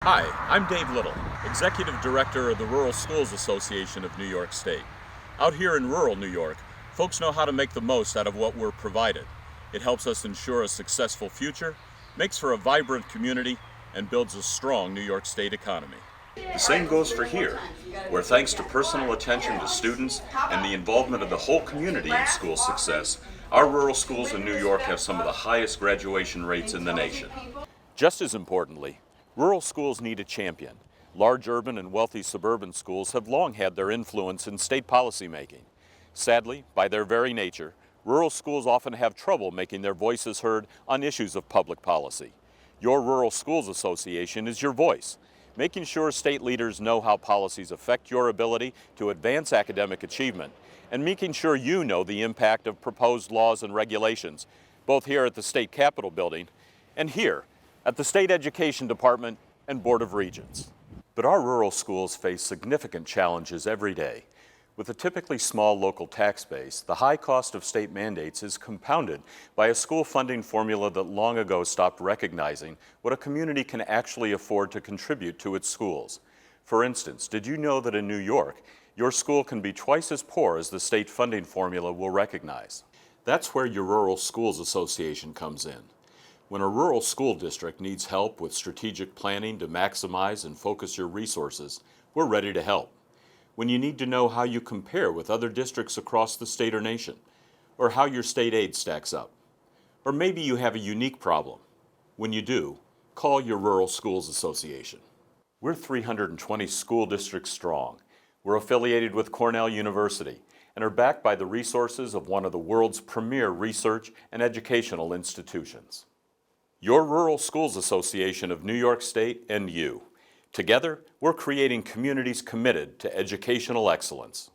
Hi, I'm Dave Little, Executive Director of the Rural Schools Association of New York State. Out here in rural New York, folks know how to make the most out of what we're provided. It helps us ensure a successful future, makes for a vibrant community, and builds a strong New York State economy. The same goes for here, where thanks to personal attention to students and the involvement of the whole community in school success, our rural schools in New York have some of the highest graduation rates in the nation. Just as importantly, rural schools need a champion. Large urban and wealthy suburban schools have long had their influence in state policymaking. Sadly, by their very nature, rural schools often have trouble making their voices heard on issues of public policy. Your Rural Schools Association is your voice, making sure state leaders know how policies affect your ability to advance academic achievement, and making sure you know the impact of proposed laws and regulations, both here at the State Capitol building and here at the State Education Department and Board of Regents. But our rural schools face significant challenges every day. With a typically small local tax base, the high cost of state mandates is compounded by a school funding formula that long ago stopped recognizing what a community can actually afford to contribute to its schools. For instance, did you know that in New York, your school can be twice as poor as the state funding formula will recognize? That's where your Rural Schools Association comes in. When a rural school district needs help with strategic planning to maximize and focus your resources, we're ready to help. When you need to know how you compare with other districts across the state or nation, or how your state aid stacks up. Or maybe you have a unique problem. When you do, call your Rural Schools Association. We're 320 school districts strong. We're affiliated with Cornell University and are backed by the resources of one of the world's premier research and educational institutions. Your Rural Schools Association of New York State and you. Together, we're creating communities committed to educational excellence.